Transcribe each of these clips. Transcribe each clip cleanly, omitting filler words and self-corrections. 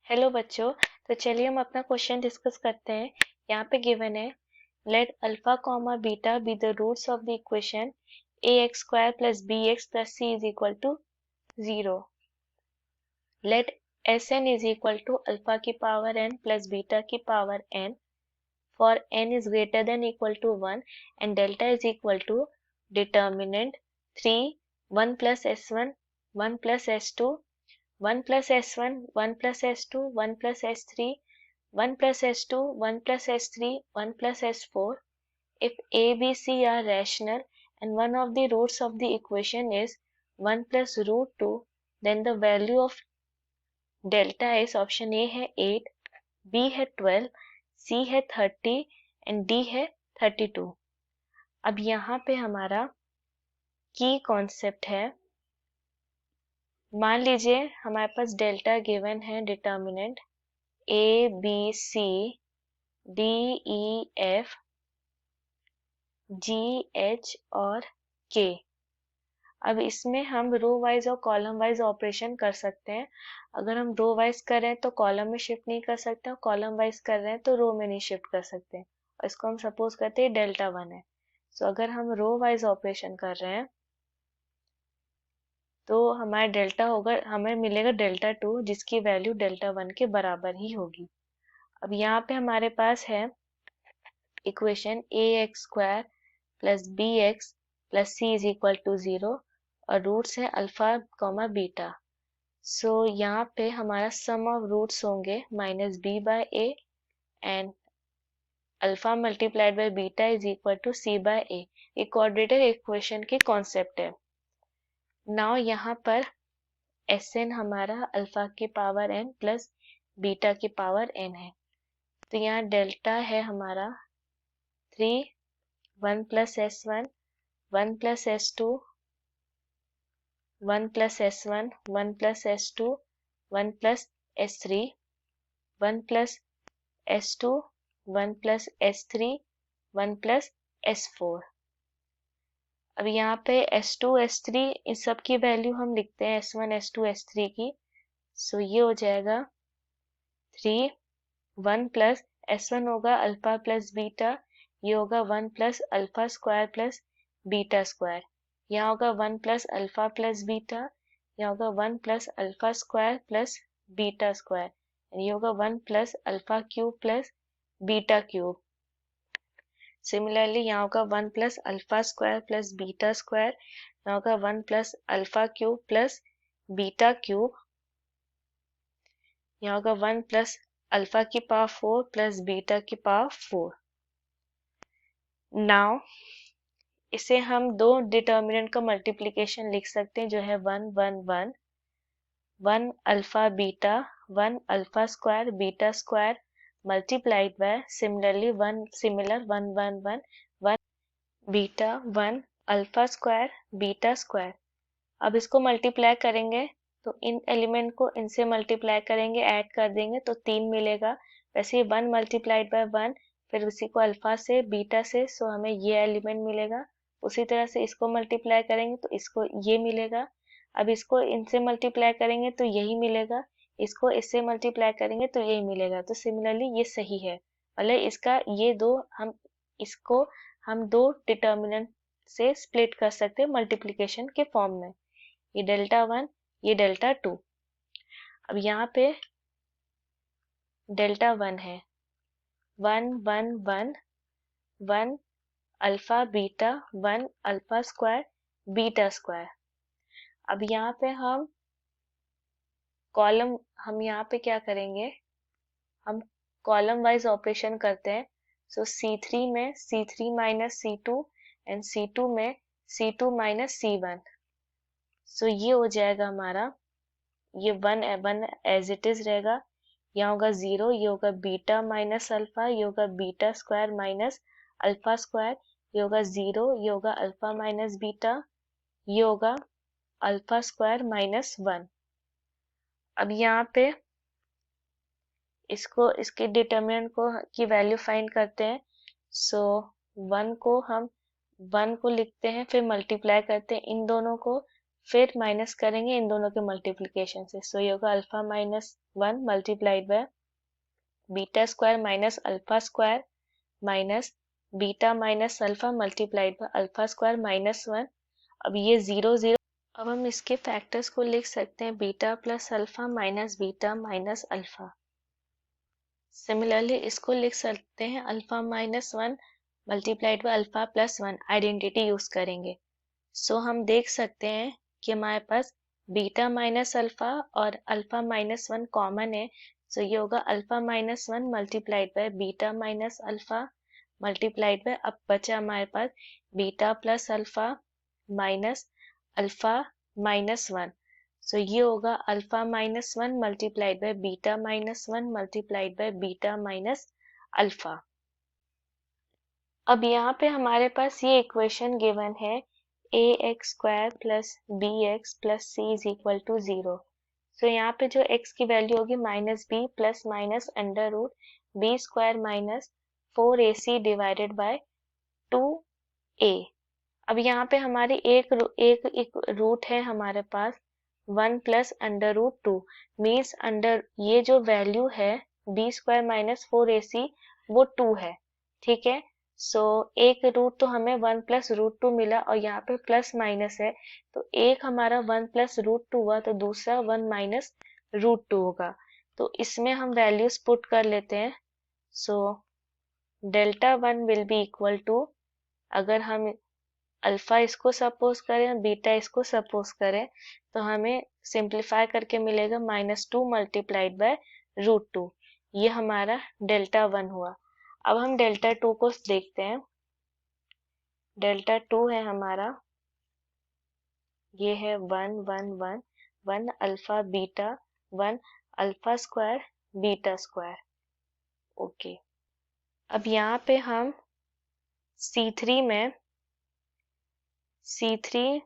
Hello बच्चों। तो चलिए हम अपना क्वेश्चन डिस्कस करते हैं। यहाँ पे गिवन है let alpha comma beta be the roots of the equation ax square plus bx plus c is equal to 0। Let Sn is equal to alpha की पावर n प्लस बीटा की power n for n is greater than equal to 1 and delta is equal to determinant 3 1 plus s1 1 plus s2 1 plus s1 1 plus s2 1 plus s3 1 plus s2 1 plus s3 1 plus s4 if a b c are rational and one of the roots of the equation is 1 plus root 2 then the value of delta is option A है 8 B है 12 C है 30 and D है 32। अब यहाँ पे हमारा की concept है, मान लीजिए हमारे पास डेल्टा गिवन है determinant A B C D E F G H और के। अब इसमें हम रो वाइज और कॉलम वाइज ऑपरेशन कर सकते हैं। अगर हम रो वाइज कर रहे हैं तो कॉलम में शिफ्ट नहीं कर सकते, और कॉलम वाइज कर रहे हैं तो रो में नहीं शिफ्ट कर सकते। और इसको हम सपोज करते हैं डेल्टा 1 है। सो अगर हम रो वाइज ऑपरेशन कर रहे हैं तो हमारा डेल्टा होगा, हमें मिलेगा डेल्टा 2 जिसकी वैल्यू डेल्टा 1 के बराबर ही होगी। अब यहाँ पे हमारे पास है equation A X square plus B X plus C is equal to 0 और रूट्स है अल्फा कॉमा बीटा। सो यहाँ पे हमारा सम ऑफ रूट्स होंगे minus B by A and alpha multiplied by beta is equal to C by A. ये quadratic equation की concept है। Now यहाँ पर एस एन हमारा अल्फा की पावर एन प्लस बीटा की पावर एन है। तो यहाँ डेल्टा है हमारा 3 1 plus s1 1 plus s2 1 plus s1 1 plus s2 1 plus s3 1 plus s2 1 plus s3 1 plus s4। अब यहाँ पे s2 s3 इन सब की वैल्यू हम लिखते हैं s1 s2 s3 की। सो ये हो जाएगा 3 1 प्लस s1 होगा अल्फा प्लस बीटा, ये होगा 1 plus alpha square plus beta square, यहाँ होगा 1 प्लस अल्फा प्लस बीटा, यहाँ होगा 1 plus alpha square plus beta square, ये होगा 1 plus alpha cube plus beta cube. Similarly यहाँ होगा 1 plus alpha square plus beta square, यहाँ होगा 1 plus alpha cube plus beta cube, यहाँ होगा 1 प्लस अल्फा की पावर 4 प्लस बीटा की पावर 4। नाउ इसे हम दो डिटर्मिनेंट का मल्टीप्लिकेशन लिख सकते हैं जो है 1 1 1 1 alpha beta 1 alpha square beta square multiplied by similarly 1 similar 1 1 1 1 beta 1 alpha square beta square. अब इसको मल्टीप्लाई करेंगे तो इन एलिमेंट को इनसे मल्टीप्लाई करेंगे, ऐड कर देंगे तो 3 मिलेगा। वैसे 1 मल्टीप्लाइड बाय 1 फिर उसी को अल्फा से बीटा से, सो हमें ये एलिमेंट मिलेगा। उसी तरह से इसको मल्टीप्लाई करेंगे तो इसको ये मिलेगा। अब इसको इनसे मल्टीप्लाई करेंगे तो यही मिलेगा, इसको इससे मल्टीप्लाई करेंगे तो यही मिलेगा। तो सिमिलरली ये सही है, मतलब इसका ये दो इसको हम दो डिटर्मिनेंट से स्प्लिट कर सकते हैं मल्टीप्लिकेशन के फॉर्म में, ये डेल्टा 1 ये डेल्टा 2। अब यहाँ पे डेल्टा 1 है 1 1 1 1 alpha beta 1 alpha square beta square. अब यहाँ पे हम कॉलम, हम यहाँ पे क्या करेंगे, हम कॉलम वाइज ऑपरेशन करते हैं। सो C3 में C3 minus C2 and C2 में C2 माइनस C1। सो ये हो जाएगा हमारा, ये 1 1 एज इट इज रहेगा, यहाँ होगा 0, ये होगा बीटा माइनस अल्फा, ये होगा beta square minus alpha square, ये होगा 0, ये होगा अल्फा माइनस बीटा, ये होगा अल्फा स्क्वायर माइनस 1। अब यहाँ पे इसको इसके डिटर्मिनेंट को की वैल्यू फाइंड करते हैं। सो 1 को हम 1 को लिखते हैं, फिर मल्टीप्लाई करते हैं इन दोनों को, फिर माइनस करेंगे इन दोनों के मल्टीप्लिकेशन से, सो ये होगा alpha minus 1 multiplied by beta square minus alpha square minus beta minus alpha multiplied by alpha square minus 1। अब ये 0 0, अब हम इसके फैक्टर्स को लिख सकते हैं beta plus alpha minus beta minus alpha. Similarly इसको लिख सकते हैं alpha minus 1 multiplied by alpha plus 1, identity use करेंगे। सो हम देख सकते हैं कि हमारे पास बीटा माइनस अल्फा और अल्फा माइनस 1 कॉमन है, सो ये होगा alpha minus 1 multiplied by beta minus alpha multiplied by, अब बचा हमारे पास beta plus alpha minus alpha minus 1, so ये होगा alpha minus 1 multiplied by beta minus 1 multiplied by beta minus alpha. अब यहाँ पे हमारे पास ये इक्वेशन गिवन है ax square plus bx plus c is equal to 0। So यहाँ पे जो x की वैल्यू होगी minus B plus minus under root B square minus 4ac divided by 2a। अब यहाँ पे हमारी एक रूट है हमारे पास 1 plus under root 2, means under ये जो वैल्यू है बी स्क्वायर माइनस 4ac वो 2 है, ठीक है। सो एक रूट तो हमें 1 प्लस रूट 2 मिला और यहाँ पे प्लस माइनस है, तो एक हमारा 1 प्लस रूट 2 हुआ तो दूसरा 1 माइनस रूट 2 होगा। तो इसमें हम वैल्यूज पुट कर लेते हैं। So delta 1 will be equal to, अगर हम अल्फा इसको सपोज करें बीटा इसको सपोज करें तो हमें सिंप्लीफाई करके मिलेगा -2 मल्टीप्लाइड बाय रूट 2, ये हमारा डेल्टा 1 हुआ। अब हम डेल्टा 2 को देखते हैं। डेल्टा 2 है हमारा, ये है 1 1 1 1 alpha beta 1 alpha square beta square, okay. अब यहाँ पे हम C3 में C3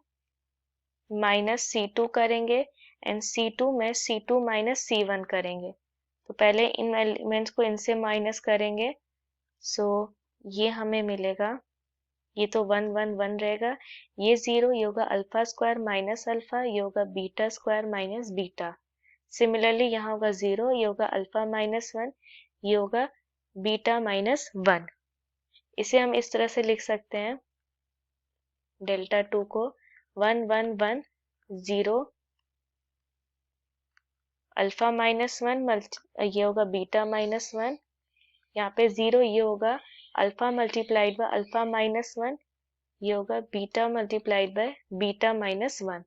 माइनस C2 करेंगे एंड C2 में C2 माइनस C1 करेंगे। तो पहले इन एलिमेंट्स को इनसे माइनस करेंगे, सो ये हमें मिलेगा, ये तो 1 1 1 रहेगा, ये 0, ये होगा अल्फा स्क्वायर माइनस अल्फा, ये होगा beta square minus beta. Similarly यहाँ होगा 0, ये होगा अल्फा माइनस 1, ये होगा बीटा माइनस 1। इसे हम इस तरह से लिख सकते हैं, डेल्टा 2 को 1 1 1 0 अल्फा माइनस 1 ये होगा बीटा माइनस 1, यहाँ पे 0, ये होगा alpha multiplied by alpha minus 1, ये होगा beta multiplied by beta minus 1।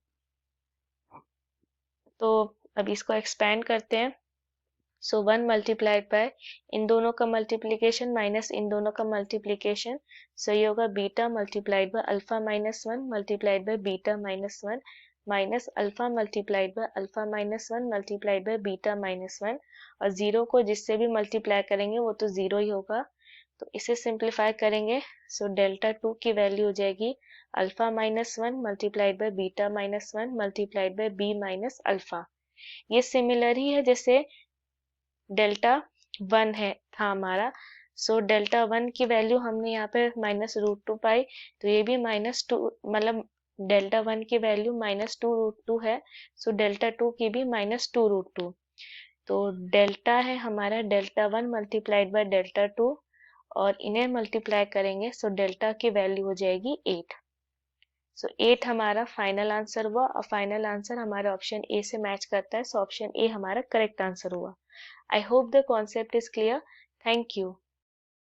तो अब इसको एक्सपेंड करते हैं। सो 1 मल्टीप्लाइड बाय इन दोनों का मल्टीप्लिकेशन माइनस इन दोनों का मल्टीप्लिकेशन, सो ये होगा beta multiplied by alpha minus 1 multiplied by beta minus 1 minus alpha multiplied by alpha minus 1 multiplied by beta minus 1, और 0 को जिससे भी मल्टीप्लाई करेंगे वो तो 0 ही होगा, तो इसे सिंप्लीफाई करेंगे। सो डेल्टा 2 की वैल्यू हो जाएगी alpha minus 1 multiplied by beta minus 1 multiplied by B minus alpha. ये सिमिलर ही है जैसे डेल्टा 1 है था हमारा। सो डेल्टा 1 की वैल्यू हमने यहाँ पे -√2 पाई, तो ये भी -2, मतलब डेल्टा 1 की वैल्यू -2√2 है, सो डेल्टा 2 की भी -2√2। तो डेल्टा है हमारा डेल्टा 1 मल्टीप्लाइड बाय डेल्टा 2, और इन्हें मल्टीप्लाई करेंगे, सो डेल्टा की वैल्यू हो जाएगी 8। सो 8 हमारा फाइनल आंसर हुआ, और फाइनल आंसर हमारा ऑप्शन ए से मैच करता है, सो ऑप्शन ए हमारा करेक्ट आंसर हुआ। I hope the concept is clear. Thank you.